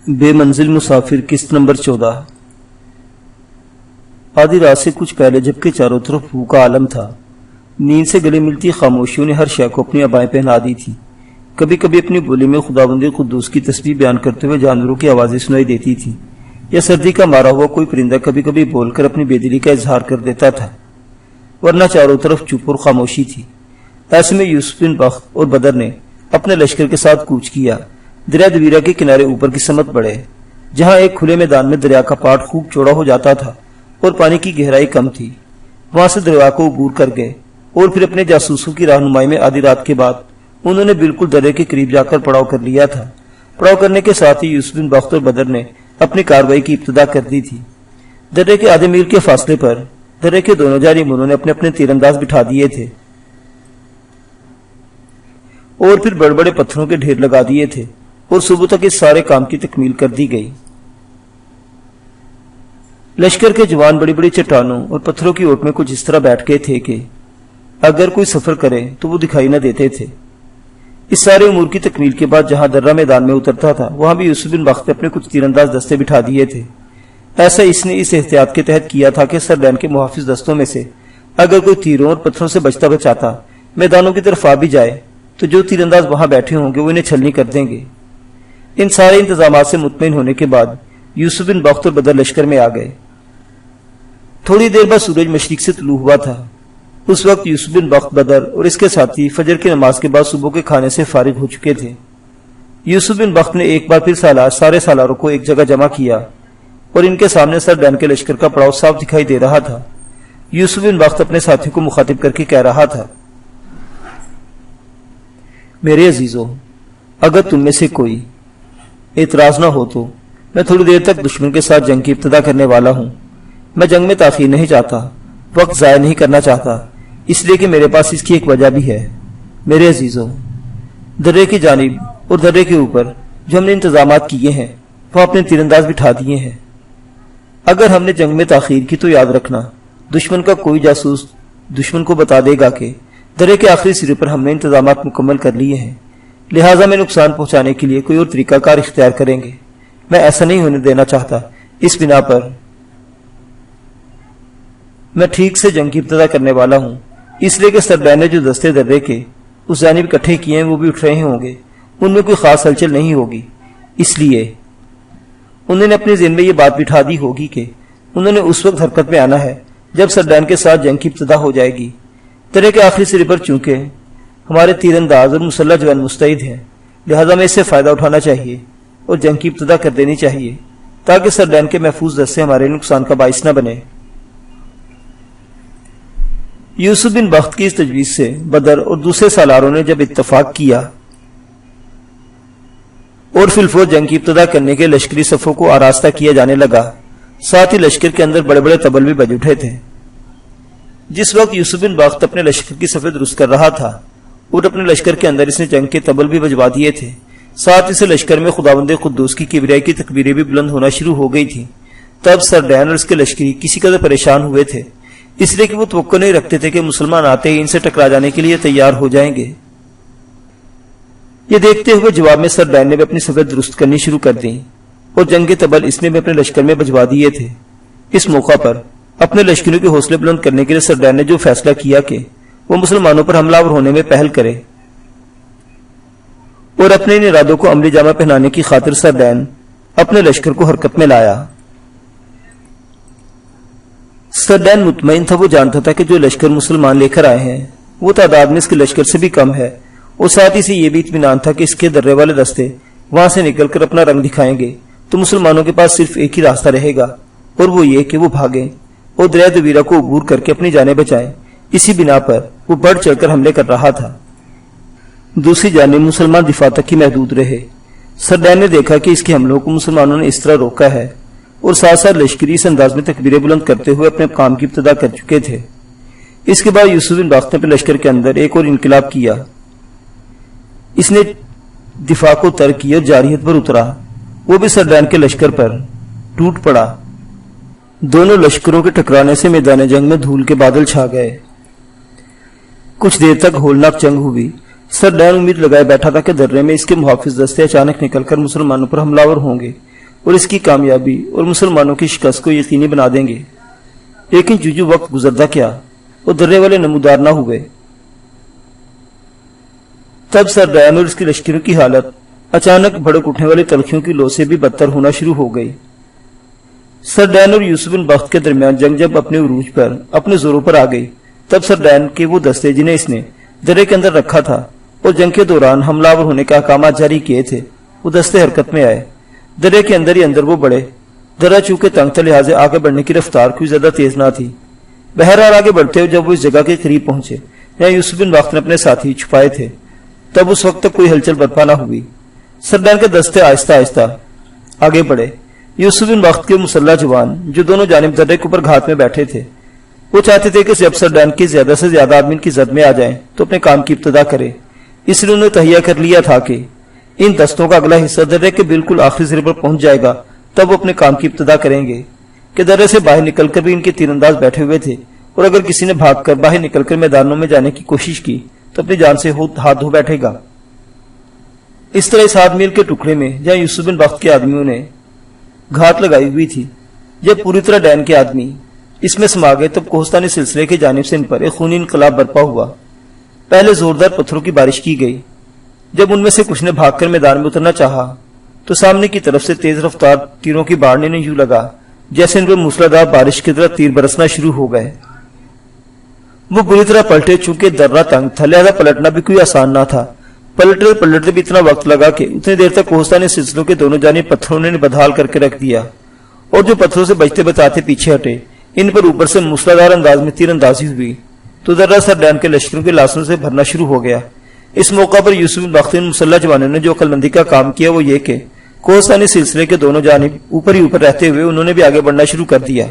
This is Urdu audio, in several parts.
بے منزل مسافر قسط نمبر 14۔ آدھی رات سے کچھ پہلے جبکہ چاروں طرف بھو کا عالم تھا، نیند سے گلے ملتی خاموشیوں نے ہر شے کو اپنی ابائیں پہنا دی تھی۔ کبھی کبھی اپنی بولی میں خداوند قدوس کی تسبیح بیان کرتے ہوئے جانوروں کی آوازیں سنائی دیتی تھی، یا سردی کا مارا ہوا کوئی پرندہ کبھی کبھی بول کر اپنی بے دلی کا اظہار کر دیتا تھا، ورنہ چاروں طرف چپ اور خاموشی تھی۔ ایسے میں یوسف بن بخت اور بدر نے اپنے لشکر کے ساتھ کوچ کیا، دریا دویرہ کے کنارے اوپر کی سمت بڑھے، جہاں ایک کھلے میدان میں دریا کا پاٹ خوب چوڑا ہو جاتا تھا اور پانی کی گہرائی کم تھی۔ وہاں سے دریا کو عبور کر گئے اور پھر اپنے جاسوسوں کی رہنمائی میں آدھی رات کے بعد انہوں نے بالکل درے کے قریب جا کر پڑاؤ کر لیا تھا۔ پڑاؤ کرنے کے ساتھ ہی یوسف بن بخت اور بدر نے اپنی کارروائی کی ابتدا کر دی تھی۔ درے کے آدھے میل کے فاصلے پر درے کے دونوں جانب انہوں نے اپنے اپنے تیر انداز بٹھا دیے تھے اور پھر بڑے بڑے پتھروں کے ڈھیر لگا دیے تھے، اور صبح تک اس سارے کام کی تکمیل کر دی گئی۔ لشکر کے جوان بڑی بڑی چٹانوں اور پتھروں کی اوٹ میں کچھ اس طرح بیٹھ گئے تھے کہ اگر کوئی سفر کرے تو وہ دکھائی نہ دیتے تھے۔ اس سارے امور کی تکمیل کے بعد جہاں درہ میدان میں اترتا تھا وہاں بھی یوسف بن بخت نے اپنے کچھ تیر انداز دستے بٹھا دیے تھے۔ ایسا اس نے اس احتیاط کے تحت کیا تھا کہ سردین کے محافظ دستوں میں سے اگر کوئی تیروں اور پتھروں سے بچتا بچاتا میدانوں کی طرف آ بھی جائے تو جو تیر انداز وہاں بیٹھے ہوں گے وہ انہیں چھلنی کر دیں گے۔ ان سارے انتظامات سے مطمئن ہونے کے بعد یوسف بن بخت اور بدر لشکر میں آ گئے۔ تھوڑی دیر بعد سورج مشرق سے طلوع ہوا تھا۔ اس وقت یوسف بن بخت، بدر اور اس کے ساتھی فجر کی نماز کے بعد صبح کے کھانے سے فارغ ہو چکے تھے۔ یوسف بن بخت نے ایک بار پھر سارے سالاروں کو ایک جگہ جمع کیا اور ان کے سامنے سردین کے لشکر کا پڑاؤ صاف دکھائی دے رہا تھا۔ یوسف بن بخت اپنے ساتھی کو مخاطب کر کے کہہ رہا تھا، میرے عزیزو، اگر تم میں سے کوئی اعتراض نہ ہو تو میں تھوڑی دیر تک دشمن کے ساتھ جنگ کی ابتدا کرنے والا ہوں۔ میں جنگ میں تاخیر نہیں چاہتا، وقت ضائع نہیں کرنا چاہتا، اس لیے کہ میرے پاس اس کی ایک وجہ بھی ہے۔ میرے عزیزو، درے کی جانب اور درے کے اوپر جو ہم نے انتظامات کیے ہیں وہ اپنے تیر انداز بٹھا دیے ہیں۔ اگر ہم نے جنگ میں تاخیر کی تو یاد رکھنا دشمن کا کوئی جاسوس دشمن کو بتا دے گا کہ درے کے آخری سرے پر ہم نے انتظامات مکمل کر لیے ہیں، لہٰذا میں نقصان پہنچانے کے لیے کوئی اور طریقہ کار اختیار کریں گے۔ میں ایسا نہیں ہونے دینا چاہتا۔ اس بنا پر میں ٹھیک سے جنگ کی ابتدا کرنے والا ہوں، اس لیے کہ سردین نے جو دستے درے کے اس جانب اکٹھے کیے ہیں وہ بھی اٹھ رہے ہوں گے، ان میں کوئی خاص ہلچل نہیں ہوگی۔ اس لیے انہوں نے اپنے ذہن میں یہ بات بٹھا دی ہوگی کہ انہوں نے اس وقت حرکت میں آنا ہے جب سردین کے ساتھ جنگ کی ابتدا ہو جائے گی۔ درے کے آخری سرے پر چونکہ ہمارے تیر انداز اور مسلح جوان مستعد ہیں، لہذا میں اس سے فائدہ اٹھانا چاہیے اور جنگ کی ابتدا کر دینی چاہیے تاکہ سردین کے محفوظ دستے ہمارے نقصان کا باعث نہ بنے۔ یوسف بن بخت کی اس تجویز سے بدر اور دوسرے سالاروں نے جب اتفاق کیا اور فی الفور جنگ کی ابتدا کرنے کے لشکری صفوں کو آراستہ کیا جانے لگا، ساتھ ہی لشکر کے اندر بڑے بڑے طبل بھی بج اٹھے تھے۔ جس وقت یوسف بن بخت اپنے لشکر کی صفیں درست کر رہا تھا اور اپنے لشکر کے اندر اس نے جنگ کے طبل بھی بجوا دیے تھے، ساتھ اسے لشکر میں خداوند قدوس کی کبریائی کی تکبیریں بھی بلند ہونا شروع ہو گئی تھی، تب سردین اور اس کے لشکری کسی قدر پریشان ہوئے تھے، اس لیے کہ وہ توقع نہیں رکھتے تھے کہ مسلمان آتے ہی ان سے ٹکرا جانے کے لیے تیار ہو جائیں گے۔ یہ دیکھتے ہوئے جواب میں سردین نے بھی اپنی صفیں درست کرنی شروع کر دیں اور جنگ کے طبل اس نے بھی اپنے لشکر میں بجوا دیے تھے۔ اس موقع پر اپنے لشکریوں کے حوصلے بلند کرنے کے لیے سردین نے جو فیصلہ کیا کہ وہ مسلمانوں پر حملہ آور ہونے میں پہل کرے، اور اپنے ان ارادوں کو عملی جامہ پہنانے کی خاطر سردین اپنے لشکر کو حرکت میں لایا۔ سردین مطمئن تھا، وہ جانتا تھا کہ جو لشکر مسلمان لے کر آئے ہیں وہ تعداد میں اس کے لشکر سے بھی کم ہے، اور ساتھ ہی سے یہ بھی اطمینان تھا کہ اس کے درے والے دستے وہاں سے نکل کر اپنا رنگ دکھائیں گے تو مسلمانوں کے پاس صرف ایک ہی راستہ رہے گا، اور وہ یہ کہ وہ بھاگیں اور دریا دویرہ کو عبور کر کے اپنی جانیں بچائیں۔ اسی بنا پر وہ بڑھ چڑھ کر حملے کر رہا تھا۔ دوسری جانب مسلمان دفاع تک ہی محدود رہے۔ سردین نے دیکھا کہ اس کے حملوں کو مسلمانوں نے اس طرح روکا ہے اور ساتھ ساتھ لشکری اس انداز میں تکبیریں بلند کرتے ہوئے اپنے کام کی ابتدا کر چکے تھے۔ اس کے بعد یوسف بن بخت نے اپنے لشکر کے اندر ایک اور انقلاب کیا۔ اس نے دفاع کو ترک کیا اور جارحیت پر اترا، وہ بھی سردین کے لشکر پر ٹوٹ پڑا۔ دونوں لشکروں کے ٹکرانے سے میدان جنگ میں دھول کے بادل چھا گئے۔ کچھ دیر تک ہولناک جنگ ہوئی۔ سردین امید لگائے بیٹھا تھا کہ درے میں اس کے محافظ دستے اچانک نکل کر مسلمانوں پر حملہ آور ہوں گے اور اس کی کامیابی اور مسلمانوں کی شکست کو یقینی بنا دیں گے۔ لیکن جو وقت گزرتا کیا وہ درے والے نمودار نہ ہوئے۔ تب سر ڈین اور اس کے لشکروں کی حالت اچانک بھڑک اٹھنے والی تلخیوں کی لو سے بھی بدتر ہونا شروع ہو گئی۔ سر ڈین اور یوسف بن بخت کے درمیان جنگ جب اپنے عروج پر اپنے زوروں پر آ گئی، تب سر ڈین کے وہ دستے جنہیں اس نے درے کے اندر رکھا تھا اور جنگ کے دوران حملہ آور ہونے کے احکامات جاری کیے تھے، وہ دستے حرکت میں آئے۔ درے کے اندر ہی اندر وہ بڑے۔ درہ چونکہ تنگ تھا لہٰذا آگے بڑھنے کی رفتار کوئی زیادہ تیز نہ تھی۔ بہرحال آگے بڑھتے ہوئے جب وہ اس جگہ کے قریب پہنچے جہاں یوسف بن بخت نے اپنے ساتھی چھپائے تھے، تب اس وقت تک کوئی ہلچل برپا نہ ہوئی۔ سر ڈین کے دستے آہستہ آہستہ آگے بڑھے۔ یوسف بن بخت کے مسلح جوان جو دونوں جانب درے کے اوپر گھات میں بیٹھے تھے، وہ چاہتے تھے کہ جب سر ڈین کے زیادہ سے زیادہ آدمی ان کی زد میں آ جائیں تو اپنے کام کی ابتدا کرے۔ اس لیے انہوں نے تہیہ کر لیا تھا کہ ان دستوں کا اگلا حصہ درے کے بالکل آخری سرے پر پہنچ جائے گا تب وہ اپنے کام کی ابتدا کریں گے۔ کہ درے سے باہر نکل کر بھی ان کے تیر انداز بیٹھے ہوئے تھے، اور اگر کسی نے بھاگ کر باہر نکل کر میدانوں میں جانے کی کوشش کی تو اپنی جان سے ہاتھ دھو بیٹھے گا۔ اس طرح اس 7 میل کے ٹکڑے میں جہاں یوسف بن بخت کے آدمیوں نے گھات لگائی ہوئی تھی، جب پوری طرح ڈین کے آدمی اس میں سما گئے تب کوہستانی سلسلے کی جانب سے ان پر ایک خونی انقلاب برپا ہوا۔ پہلے زوردار پتھروں کی بارش کی گئی۔ جب ان میں سے کچھ نے بھاگ کر میدان میں اترنا چاہا تو سامنے کی طرف سے تیز رفتار تیروں کی بار نے یوں لگا جیسے ان پر موسلادھار بارش کی طرح تیر برسنا شروع ہو گئے۔ وہ بری طرح پلٹے، چونکہ درہ تنگ تھا لہذا پلٹنا بھی کوئی آسان نہ تھا۔ پلٹتے بھی اتنا وقت لگا کہ اتنی دیر تک کوہستانی سلسلوں کے دونوں جانب پتھروں نے بدحال کر کے رکھ دیا، اور جو پتھروں سے بچتے بچاتے پیچھے ہٹے ان پر اوپر سے موسلادھار انداز میں تیر اندازی ہوئی تو درہ سر ڈین کے لشکروں کے لاشوں سے بھرنا شروع ہو گیا۔ اس موقع پر یوسف بن بخت مسلح جوانوں نے جو عقل مندی کا کام کیا وہ یہ کہ کوہستانی سلسلے کے دونوں جانب اوپر ہی اوپر رہتے ہوئے انہوں نے بھی آگے بڑھنا شروع کر دیا۔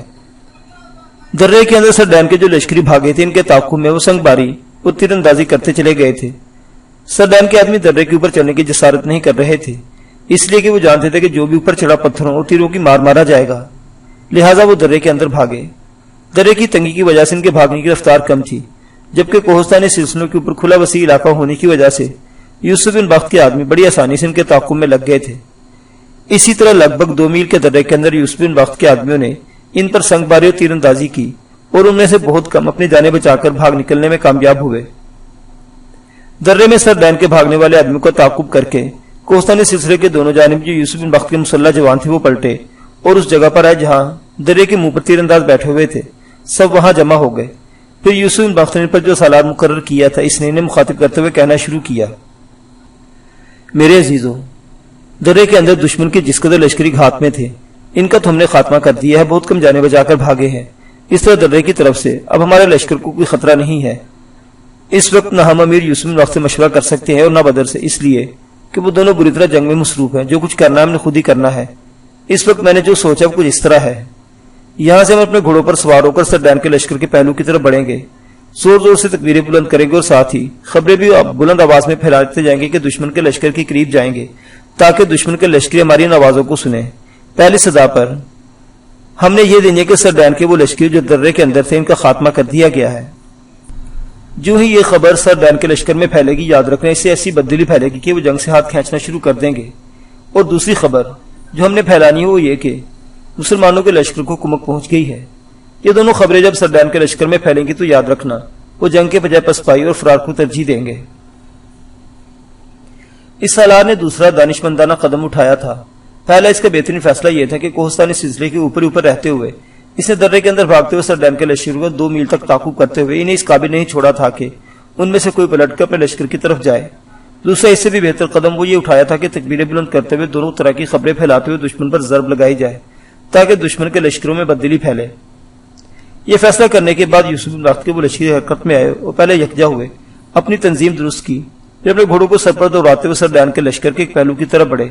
درے کے اندر سر ڈین کے جو لشکری بھاگے تھے ان کے تعاقب میں وہ سنگ باری اور تیر اندازی کرتے چلے گئے تھے۔ سر ڈین کے آدمی درے کے اوپر چڑھنے کی جسارت نہیں کر رہے تھے، اس لیے کہ وہ جانتے تھے کہ جو بھی اوپر چڑھا پتھروں اور تیروں کی مار مارا جائے گا، لہٰذا وہ درے کے اندر بھاگے۔ درے کی تنگی کی وجہ سے ان کے بھاگنے کی رفتار کم تھی، جبکہ کوہستانی سلسلوں کے اوپر کھلا وسیع علاقہ ہونے کی وجہ سے یوسف بن بخت کے آدمی بڑی آسانی سے ان کے تعاقب میں لگ گئے تھے۔ اسی طرح لگ بھگ 2 میل کے درے کے اندر یوسف بن بخت کے آدمیوں نے ان پر سنگ باری اور تیر اندازی کی، اور ان میں سے بہت کم اپنی جانیں بچا کر بھاگ نکلنے میں کامیاب ہوئے۔ درے میں سر ڈین کے بھاگنے والے آدمیوں کو تعاقب کر کے کوہستانی سلسلے کے دونوں جانب جو یوسف بن بخت کے مسلح جوان تھے وہ پلٹے اور اس جگہ پر آئے جہاں درے کے منہ پر تیر انداز بیٹھے ہوئے تھے، سب وہاں جمع ہو گئے۔ پھر یوسف بن بخت نے ان پر جو سالار مقرر کیا تھا اس نے انہیں مخاطب کرتے ہوئے کہنا شروع کیا: میرے عزیزو، درے کے اندر دشمن کے جس قدر لشکری گھات میں تھے ان کا تو ہم نے خاتمہ کر دیا ہے، بہت کم جانے بچا کر بھاگے ہیں۔ اس طرح درے کی طرف سے اب ہمارے لشکر کو کوئی خطرہ نہیں ہے۔ اس وقت نہ ہم امیر یوسف بن بخت سے مشورہ کر سکتے ہیں اور نہ بدر سے، اس لیے کہ وہ دونوں بری طرح جنگ میں مصروف ہیں۔ جو کچھ کرنا ہے ہم نے خود ہی کرنا ہے۔ اس وقت میں نے جو سوچا وہ کچھ اس طرح ہے، یہاں سے ہم اپنے گھوڑوں پر سوار ہو کر سر ڈین کے لشکر کے پہلو کی طرف بڑھیں گے، زور زور سے تکبیریں بلند کریں گے اور ساتھ ہی خبریں بھی بلند آواز میں پھیلاتے جائیں گے کہ دشمن کے لشکر کے قریب جائیں گے تاکہ دشمن کے لشکری ہماری ان آوازوں کو سنیں۔ پہلی سزا پر ہم نے یہ دینی ہے کہ سر ڈین کے وہ لشکری جو درے کے اندر تھے ان کا خاتمہ کر دیا گیا ہے۔ جو ہی یہ خبر سر ڈین کے لشکر میں پھیلے گی، یاد رکھنا اس سے ایسی بددلی پھیلے گی کہ وہ جنگ سے ہاتھ کھینچنا شروع کر دیں گے۔ اور دوسری خبر جو ہم نے پھیلانی ہے وہ یہ کہ مسلمانوں کے لشکر کو کمک پہنچ گئی ہے۔ یہ دونوں خبریں جب سر ڈین کے لشکر میں پھیلیں گی تو یاد رکھنا وہ جنگ کے بجائے پسپائی اور فرار کو ترجیح دیں گے۔ اس سالار نے دوسرا دانشمندانہ قدم اٹھایا تھا۔ پہلا اس کا بہترین فیصلہ یہ تھا کہ کوہستانی سلسلے کے اوپر اوپر رہتے ہوئے اس نے درے کے اندر بھاگتے ہوئے سر ڈین کے لشکر کو 2 میل تک تعاقب کرتے ہوئے انہیں اس قابل نہیں چھوڑا تھا کہ ان میں سے کوئی پلٹ کر اپنے لشکر کی طرف جائے۔ دوسرا اس سے بھی بہتر قدم وہ یہ اٹھایا تھا کہ تکبیریں بلند کرتے ہوئے دونوں طرح کی خبریں پھیلاتے ہوئے دشمن پر ضرب لگائی جائے تاکہ دشمن کے لشکروں میں بددلی پھیلے۔ یہ فیصلہ کرنے کے بعد یوسف بن بخت کے وہ لشکری حرکت میں آئے اور پہلے یکجا ہوئے، اپنی تنظیم درست کی، پھر اپنے گھوڑوں کو سر پر دوڑاتے ہوئے سر ڈین کے لشکر کے ایک پہلو کی طرف بڑھے۔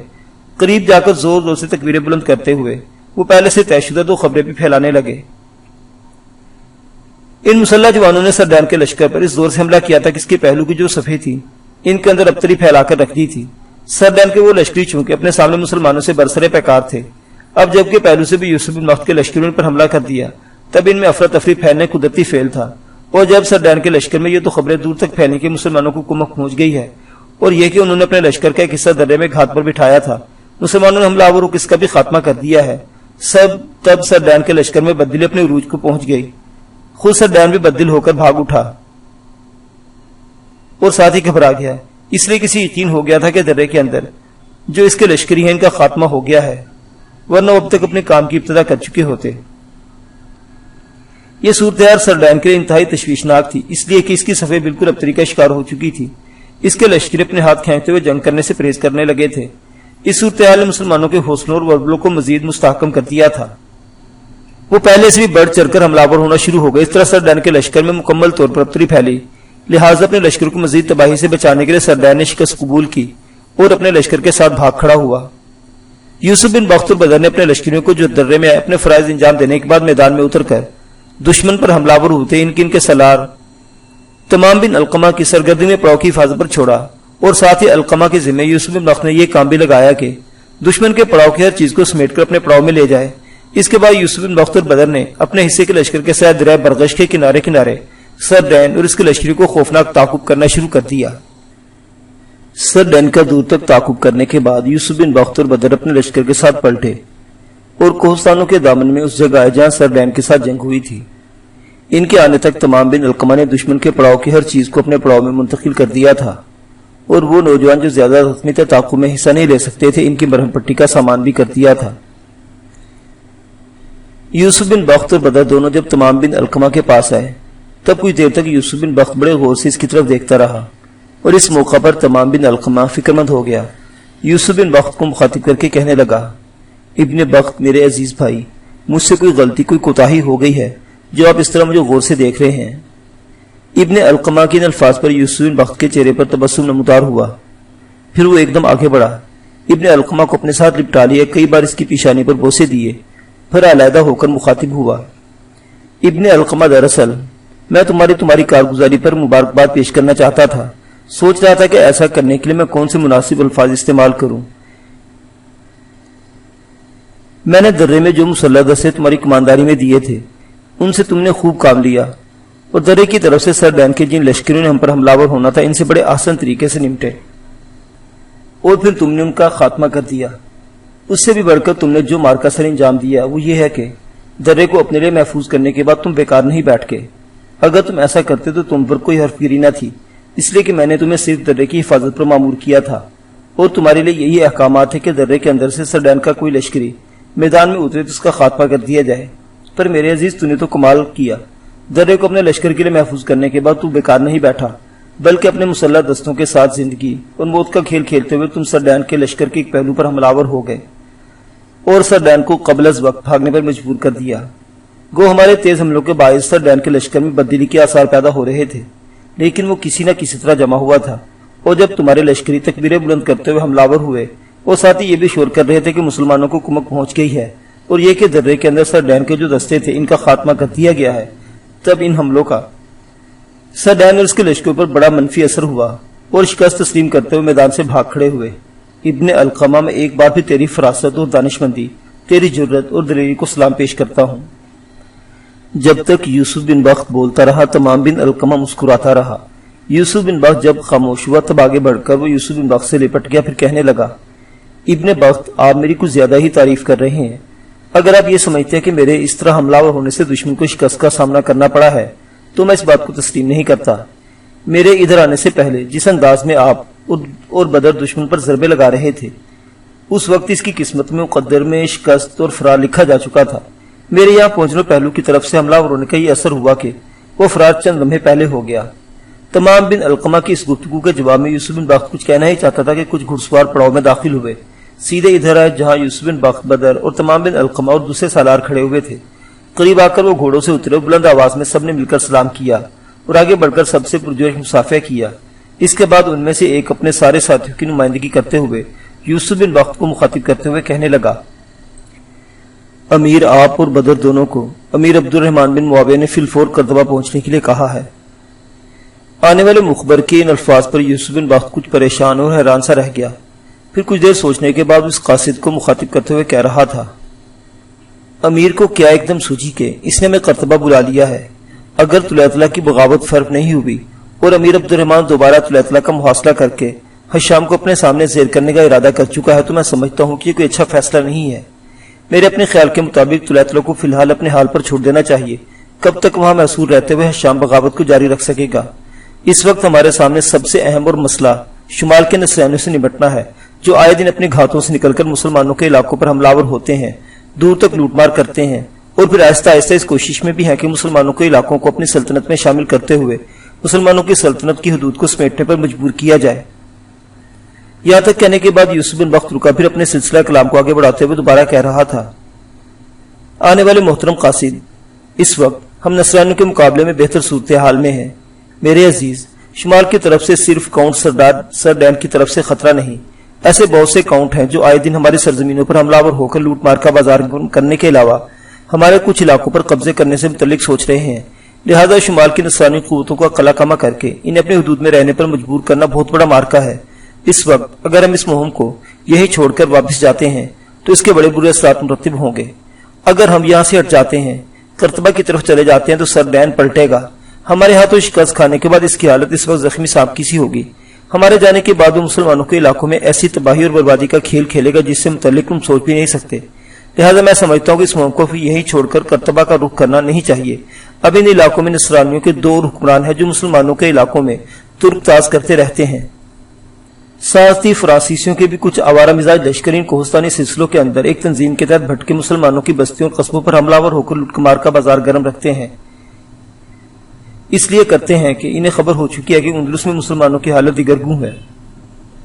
قریب جا کر زور زور سے تکبیریں بلند کرتے ہوئے وہ پہلے سے طے شدہ 2 خبریں بھی پھیلانے لگے۔ ان مسلح جوانوں نے سر ڈین کے لشکر پر اس زور سے حملہ کیا تھا کہ اس کے پہلو کی جو صفحے تھی ان کے اندر ابتری پھیلا کر رکھ دی تھی۔ سر ڈین کے وہ لشکری چونکہ اپنے سامنے مسلمانوں سے برسرے پیکار تھے، اب جبکہ پہلو سے بھی یوسف بن بخت کے لشکروں پر حملہ کر دیا تب ان میں افراتفری پھیلنے قدرتی فعل تھا۔ اور جب سر ڈین کے لشکر میں یہ تو خبریں دور تک پھیلیں کہ مسلمانوں کو کمک پہنچ گئی ہے اور یہ کہ انہوں نے اپنے لشکر کا ایک حصہ درے میں گھات پر بٹھایا تھا، مسلمانوں نے حملہ آوروں کو اس کا بھی خاتمہ کر دیا ہے۔ تب سر ڈین کے لشکر میں بددلی اپنے عروج کو پہنچ گئی۔ خود سر ڈین بھی بددل ہو کر بھاگ اٹھا اور ساتھ ہی گھبرا گیا، اس لیے کسی یقین ہو گیا تھا کہ درے کے اندر جو اس کے لشکری ہیں ان کا خاتمہ ہو گیا ہے، ورنہ اب تک اپنے کام کی ابتدا کر چکے ہوتے۔ یہ صورتحال سر ڈین کے لیے انتہائی تشویشناک تھی، اس لیے کہ اس کی صفحے بالکل ابتری کا شکار ہو چکی تھی۔ اس کے لشکر اپنے ہاتھ کھینچتے ہوئے جنگ کرنے سے پرہیز کرنے لگے تھے۔ اس صورتحال نے مسلمانوں کے حوصلوں اور وربلوں کو مزید مستحکم کر دیا تھا۔ وہ پہلے سے بھی بڑھ چڑھ کر حملہ آور ہونا شروع ہو گئے۔ اس طرح سر ڈین کے لشکر میں مکمل طور پر ابتری پھیلی، لہٰذا اپنے لشکر کو مزید تباہی سے بچانے کے لیے سر ڈین نے شکست قبول کی اور اپنے لشکر کے ساتھ بھاگ کھڑا ہوا۔ یوسف بن بخت بدر نے اپنے لشکریوں کو جو درے میں اپنے فرائض انجام دینے کے بعد میدان میں اتر کر دشمن پر حملہ آور ہوتے ان کے سالار تمام بن علقمہ کی سرگردی میں پڑاؤ کی حفاظت پر چھوڑا، اور ساتھ ہی علقمہ کے ذمہ یوسف بن بخت نے یہ کام بھی لگایا کہ دشمن کے پڑاؤ کی ہر چیز کو سمیٹ کر اپنے پڑاؤ میں لے جائے۔ اس کے بعد یوسف بن بخت بدر نے اپنے حصے کے لشکر کے ساتھ دریا برغش کے کنارے کنارے سر ڈین اور اس کے لشکری کو خوفناک تعاقب کرنا شروع کر دیا۔ سر ڈین کا دور تک تعاقب کرنے کے بعد یوسف بن بخت بدر اپنے لشکر کے ساتھ پلٹے اور کوہستانوں کے دامن میں اس جگہ آئے جہاں سر ڈین کے ساتھ جنگ ہوئی تھی۔ ان کے آنے تک تمام بن علقمہ نے دشمن کے پڑاؤ کی ہر چیز کو اپنے پڑاؤ میں منتقل کر دیا تھا، اور وہ نوجوان جو زیادہ زخمی تھے تعاقب میں حصہ نہیں لے سکتے تھے ان کی مرہم پٹی کا سامان بھی کر دیا تھا۔ یوسف بن بخت اور بدر دونوں جب تمام بن علقمہ کے پاس آئے تب کچھ دیر تک یوسف بن بخت بڑے غور سے اس کی طرف دیکھتا رہا، اور اس موقع پر تمام بن علقمہ فکر مند ہو گیا۔ یوسف بن بخت کو مخاطب کر کے کہنے لگا، ابن بخت میرے عزیز بھائی، مجھ سے کوئی غلطی کوئی کوتاہی ہو گئی ہے جو آپ اس طرح مجھے غور سے دیکھ رہے ہیں؟ ابن علقمہ کے ان الفاظ پر یوسف بن بخت کے چہرے پر تبسم نمودار ہوا، پھر وہ ایک دم آگے بڑھا، ابن علقمہ کو اپنے ساتھ لپٹا لیا، کئی بار اس کی پیشانی پر بوسے دیے، پھر علیحدہ ہو کر مخاطب ہوا، ابن علقمہ دراصل میں تمہاری کارگزاری پر مبارکباد پیش کرنا چاہتا تھا، سوچ رہا تھا کہ ایسا کرنے کے لیے میں کون سے مناسب الفاظ استعمال کروں۔ میں نے درے میں جو مسلح دستے تمہاری کمانداری میں دیے تھے ان سے تم نے خوب کام لیا، اور درے کی طرف سے سر ڈین کے جن لشکریوں نے ہم پر حملہ آور ہونا تھا ان سے بڑے آسان طریقے سے نمٹے، اور پھر تم نے ان کا خاتمہ کر دیا۔ اس سے بھی بڑھ کر تم نے جو مارکا سر انجام دیا وہ یہ ہے کہ درے کو اپنے لیے محفوظ کرنے کے بعد تم بیکار نہیں بیٹھ کے۔ اگر تم ایسا کرتے تو تم پر کوئی حرف گیری نہ تھی، اس لیے کہ میں نے تمہیں صرف درے کی حفاظت پر مامور کیا تھا، اور تمہارے لیے یہی احکامات ہے کہ درے کے اندر سے سر ڈین کا کوئی لشکری میدان میں اترے تو اس کا خاتمہ کر دیا جائے۔ پر میرے عزیز تو نے تو کمال کیا، درے کو اپنے لشکر کے لیے محفوظ کرنے کے بعد تو بیکار نہیں بیٹھا، بلکہ اپنے مسلح دستوں کے ساتھ زندگی اور موت کا کھیل کھیلتے ہوئے تم سر ڈین کے لشکر کے ایک پہلو پر حملہ آور ہو گئے اور سر ڈین کو قبل از وقت بھاگنے پر مجبور کر دیا۔ گو ہمارے تیز حملوں کے باعث سر ڈین کے لشکر میں بددلی کے آثار پیدا ہو رہے تھے، لیکن وہ کسی نہ کسی طرح جمع ہوا تھا، اور جب تمہارے لشکری تکبیریں بلند کرتے ہوئے حملہ آور ہوئے اور ساتھ ہی یہ بھی شور کر رہے تھے کہ مسلمانوں کو کمک پہنچ گئی ہے اور یہ کہ درے کے اندر سر ڈین کے جو دستے تھے ان کا خاتمہ کر دیا گیا ہے، تب ان حملوں کا سر ڈین اور اس کے لشکروں پر بڑا منفی اثر ہوا اور شکست تسلیم کرتے ہوئے میدان سے بھاگ کھڑے ہوئے۔ ابن علقمہ میں ایک بار پھر تیری فراست اور دانشمندی، تیری جرت اور دلیری کو سلام پیش کرتا ہوں۔ جب تک یوسف بن بخت بولتا رہا تمام بن علقمہ مسکراتا رہا۔ یوسف بن بخت جب خاموش ہوا تب آگے بڑھ کر وہ یوسف بن بخت سے لپٹ گیا، پھر کہنے لگا، ابن بخت آپ میری کچھ زیادہ ہی تعریف کر رہے ہیں۔ اگر آپ یہ سمجھتے ہیں کہ میرے اس طرح حملہ آور ہونے سے دشمن کو شکست کا سامنا کرنا پڑا ہے تو میں اس بات کو تسلیم نہیں کرتا۔ میرے ادھر آنے سے پہلے جس انداز میں آپ اور بدر دشمن پر ضربے لگا رہے تھے اس وقت اس کی قسمت میں مقدر میں شکست اور فرار لکھا جا چکا تھا۔ میرے یہاں پہنچنے پہلو کی طرف سے حملہ آور ہونے کا یہ اثر ہوا کہ وہ فرار چند لمحے پہلے ہو گیا۔ تمام بن علقمہ کی اس گفتگو کے جواب میں یوسف بن بخت کچھ کہنا ہی چاہتا تھا کہ کچھ گھڑ سوار پڑاؤ میں داخل ہوئے، سیدھے ادھر آئے جہاں یوسف بن بخت، بدر اور تمام بن علقمہ اور دوسرے سالار کھڑے ہوئے تھے۔ قریب آ کر وہ گھوڑوں سے اترے اور بلند آواز میں سب نے مل کر سلام کیا اور آگے بڑھ کر سب سے پرجوش مصافحہ کیا۔ اس کے بعد ان میں سے ایک اپنے سارے ساتھیوں کی نمائندگی کرتے ہوئے یوسف بن بخت کو مخاطب کرتے ہوئے کہنے لگا، امیر آپ اور بدر دونوں کو امیر عبد الرحمن بن معاویہ نے فی الفور کرتبہ پہنچنے کے لیے کہا ہے۔ آنے والے مخبر کے ان الفاظ پر یوسف بن بخت کچھ پریشان اور حیران سا رہ گیا، پھر کچھ دیر سوچنے کے بعد اس قاصد کو مخاطب کرتے ہوئے کہہ رہا تھا، امیر کو کیا ایک دم سوچی کہ اس نے ہمیں کرتبہ بلا لیا ہے۔ اگر طلیطلہ کی بغاوت فرق نہیں ہوئی اور امیر عبد الرحمن دوبارہ طلیطلہ کا محاصرہ کر کے حشام کو اپنے سامنے زیر کرنے کا ارادہ کر چکا ہے تو میں سمجھتا ہوں کہ یہ کوئی اچھا فیصلہ نہیں ہے۔ میرے اپنے خیال کے مطابق طلعت کو فی الحال اپنے حال پر چھوڑ دینا چاہیے۔ کب تک وہاں محصور رہتے ہوئے حشام بغاوت کو جاری رکھ سکے گا؟ اس وقت ہمارے سامنے سب سے اہم اور مسئلہ شمال کے نصرانیوں سے نمٹنا ہے، جو آئے دن اپنے گھاتوں سے نکل کر مسلمانوں کے علاقوں پر حملہ آور ہوتے ہیں، دور تک لوٹ مار کرتے ہیں، اور پھر آہستہ آہستہ اس کوشش میں بھی ہے کہ مسلمانوں کے علاقوں کو اپنی سلطنت میں شامل کرتے ہوئے مسلمانوں کی سلطنت کی حدود کو سمیٹنے پر مجبور کیا جائے۔ یہاں تک کہنے کے بعد یوسف بن بخت رکا، پھر اپنے سلسلہ کلام کو آگے بڑھاتے ہوئے دوبارہ کہہ رہا تھا، آنے والے محترم قاصد، اس وقت ہم نصرانیوں کے مقابلے میں بہتر صورتحال میں ہیں۔ میرے عزیز، شمال کی طرف سے صرف کاؤنٹ سر ڈین کی طرف سے خطرہ نہیں، ایسے بہت سے کاؤنٹ ہیں جو آئے دن ہماری سرزمینوں پر حملہ آور ہو کر لوٹ مار کا بازار کرنے کے علاوہ ہمارے کچھ علاقوں پر قبضے کرنے سے متعلق سوچ رہے ہیں۔ لہذا شمال کی نصرانی قوتوں کو قلع کما کر کے انہیں اپنے حدود میں رہنے پر مجبور کرنا بہت بڑا مارکا ہے۔ اس وقت اگر ہم اس مہم کو یہی چھوڑ کر واپس جاتے ہیں تو اس کے بڑے برے اثرات مرتب ہوں گے۔ اگر ہم یہاں سے ہٹ جاتے ہیں، قرطبہ کی طرف چلے جاتے ہیں، تو سر ڈین پلٹے گا۔ ہمارے ہاتھوں شکست کھانے کے بعد اس کی حالت اس وقت زخمی سانپ کی سی ہوگی۔ ہمارے جانے کے بعد وہ مسلمانوں کے علاقوں میں ایسی تباہی اور بربادی کا کھیل کھیلے گا جس سے متعلق تم سوچ بھی نہیں سکتے۔ لہذا میں سمجھتا ہوں کہ اس مہم کو یہی چھوڑ کر قرطبہ کا رخ کرنا نہیں چاہیے۔ اب ان علاقوں میں نصرانیوں کے دو حکمران ہیں جو مسلمانوں کے علاقوں میں ترک تاز کرتے رہتے ہیں۔ ساتھ ہی فرانسیسیوں کے بھی کچھ آوارہ مزاج لشکرین کوہستانی سلسلوں کے اندر ایک تنظیم کے تحت بھٹکے مسلمانوں کی بستیوں اور قصبوں پر حملہ آور ہو کر لوٹ مار کا بازار گرم رکھتے ہیں۔ اس لیے کرتے ہیں کہ انہیں خبر ہو چکی ہے کہ اندلس میں مسلمانوں کی حالت دیگر گوں ہے۔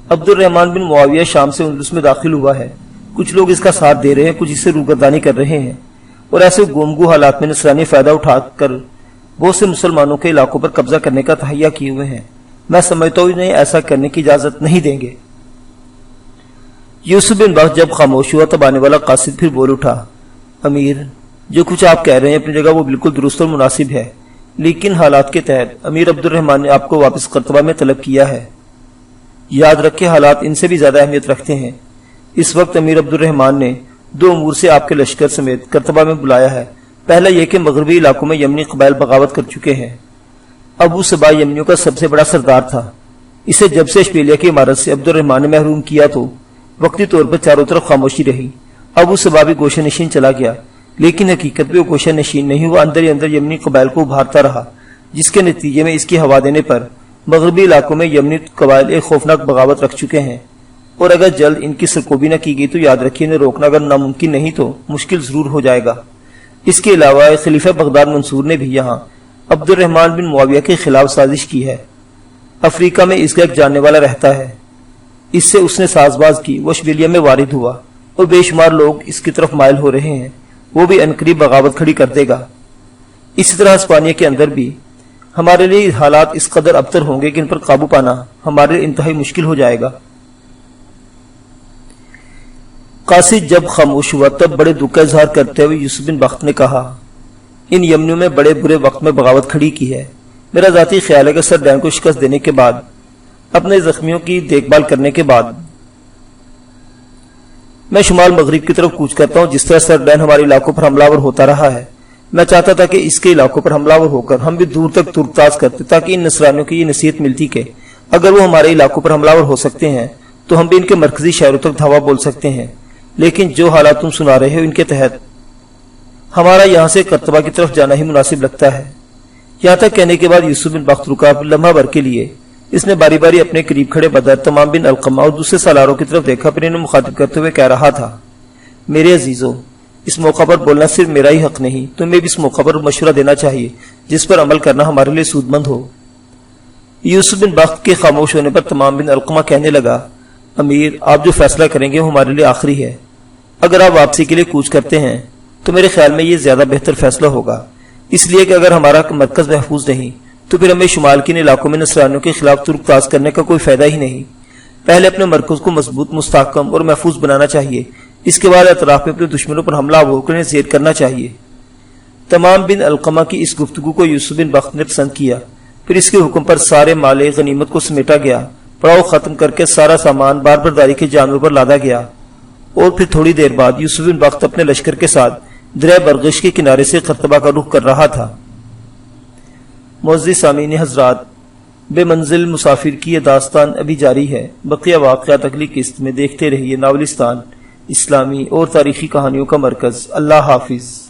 عبد الرحمن بن معاویہ شام سے اندلس میں داخل ہوا ہے۔ کچھ لوگ اس کا ساتھ دے رہے ہیں، کچھ اس سے روگردانی کر رہے ہیں، اور ایسے گومگو حالات میں نصرانی فائدہ اٹھا کر بہت سے مسلمانوں کے علاقوں پر قبضہ کرنے کا تہیہ کیے ہوئے ہیں۔ میں سمجھتا ہوں انہیں ایسا کرنے کی اجازت نہیں دیں گے۔ یوسف بن بخت جب خاموش ہوا تب آنے والا قاصد پھر بول اٹھا، امیر، جو کچھ آپ کہہ رہے ہیں اپنی جگہ وہ بالکل درست اور مناسب ہے، لیکن حالات کے تحت امیر عبد الرحمن نے آپ کو واپس قرطبہ میں طلب کیا ہے۔ یاد رکھے حالات ان سے بھی زیادہ اہمیت رکھتے ہیں۔ اس وقت امیر عبد الرحمن نے دو امور سے آپ کے لشکر سمیت قرطبہ میں بلایا ہے۔ پہلا یہ کہ مغربی علاقوں میں یمنی قبائل بغاوت کر چکے ہیں۔ ابو صبا یمنیوں کا سب سے بڑا سردار تھا۔ اسے جب سے اشبیلیہ کی عمارت سے عبد الرحمن نے محروم کیا تو وقتی طور پر چاروں طرف خاموشی رہی۔ ابو صبا بھی گوشہ نشین چلا گیا، لیکن حقیقت میں وہ گوشہ نشین نہیں ہوا، اندر ہی اندر یمنی قبائل کو ابھارتا رہا، جس کے نتیجے میں اس کی ہوا دینے پر مغربی علاقوں میں یمنی قبائل ایک خوفناک بغاوت رکھ چکے ہیں، اور اگر جلد ان کی سرکوبی نہ کی گئی تو یاد رکھیے انہیں روکنا اگر ناممکن نہیں تو مشکل ضرور ہو جائے گا۔ اس کے علاوہ خلیفہ بغداد منصور نے بھی یہاں عبد الرحمن بن معاویہ کے خلاف سازش کی ہے۔ افریقہ میں اس کا ایک جاننے والا رہتا ہے، اس سے اس نے ساز باز کی، وہ اشبیلیہ میں وارد ہوا اور بے شمار لوگ اس کی طرف مائل ہو رہے ہیں، وہ بھی عنقریب بغاوت کھڑی کر دے گا۔ اسی طرح ہسپانیہ کے اندر بھی ہمارے لیے حالات اس قدر ابتر ہوں گے کہ ان پر قابو پانا ہمارے لیے انتہائی مشکل ہو جائے گا۔ قاصد جب خاموش ہوا تب بڑے دکھ کا اظہار کرتے ہوئے یوسف بن بخت نے کہا، ان یمنیوں میں بڑے برے وقت میں بغاوت کھڑی کی ہے۔ میرا ذاتی خیال ہے کہ سر ڈین کو شکست دینے کے بعد، اپنے زخمیوں کی دیکھ بھال کرنے کے بعد، میں شمال مغرب کی طرف کوچ کرتا ہوں۔ جس طرح سر ڈین ہمارے علاقوں پر حملہ آور ہوتا رہا ہے، میں چاہتا تھا کہ اس کے علاقوں پر حملہ آور ہو کر ہم بھی دور تک ترک تاز کرتے، تاکہ ان نصرانیوں کی یہ نصیحت ملتی کہ اگر وہ ہمارے علاقوں پر حملہ آور ہو سکتے ہیں تو ہم بھی ان کے مرکزی شہروں تک دھاوا بول سکتے ہیں۔ لیکن جو حالات تم سنا رہے ہو ان کے تحت ہمارا یہاں سے قرطبہ کی طرف جانا ہی مناسب لگتا ہے۔ یہاں تک کہنے کے بعد یوسف بن بخت رکا۔ لمحہ بھر کے لیے اس نے باری باری اپنے قریب کھڑے بدر، تمام بن علقمہ اور دوسرے سالاروں کی طرف دیکھا، پھر انہیں مخاطب کرتے ہوئے کہہ رہا تھا، میرے عزیزو، اس موقع پر بولنا صرف میرا ہی حق نہیں، تمہیں بھی اس موقع پر مشورہ دینا چاہیے جس پر عمل کرنا ہمارے لیے سود مند ہو۔ یوسف بن بخت کے خاموش ہونے پر تمام بن علقمہ کہنے لگا، امیر، آپ جو فیصلہ کریں گے وہ ہمارے لیے آخری ہے۔ اگر آپ واپسی کے لیے کوچ کرتے ہیں تو میرے خیال میں یہ زیادہ بہتر فیصلہ ہوگا، اس لیے کہ اگر ہمارا مرکز محفوظ نہیں تو پھر ہمیں شمال کے علاقوں میں نصرانیوں کے خلاف ترک تاز کرنے کا کوئی فائدہ ہی نہیں۔ پہلے اپنے مرکز کو مضبوط، مستحکم اور محفوظ بنانا چاہیے، اس کے بعد اطراف میں اپنے دشمنوں پر حملہ ہو کر انہیں زیر کرنا چاہیے۔ تمام بن علقمہ کی اس گفتگو کو یوسف بن بخت نے پسند کیا۔ پھر اس کے حکم پر سارے مال غنیمت کو سمیٹا گیا، پڑاؤ ختم کر کے سارا سامان بار برداری کے جانوروں پر لادا گیا، اور پھر تھوڑی دیر بعد یوسف بن بخت اپنے لشکر کے ساتھ دریا برغش کے کنارے سے قرطبہ کا رخ کر رہا تھا۔ معزز سامعین حضرات، بے منزل مسافر کی یہ داستان ابھی جاری ہے۔ بقیہ واقعات اگلی قسط میں دیکھتے رہیے۔ ناولستان، اسلامی اور تاریخی کہانیوں کا مرکز۔ اللہ حافظ۔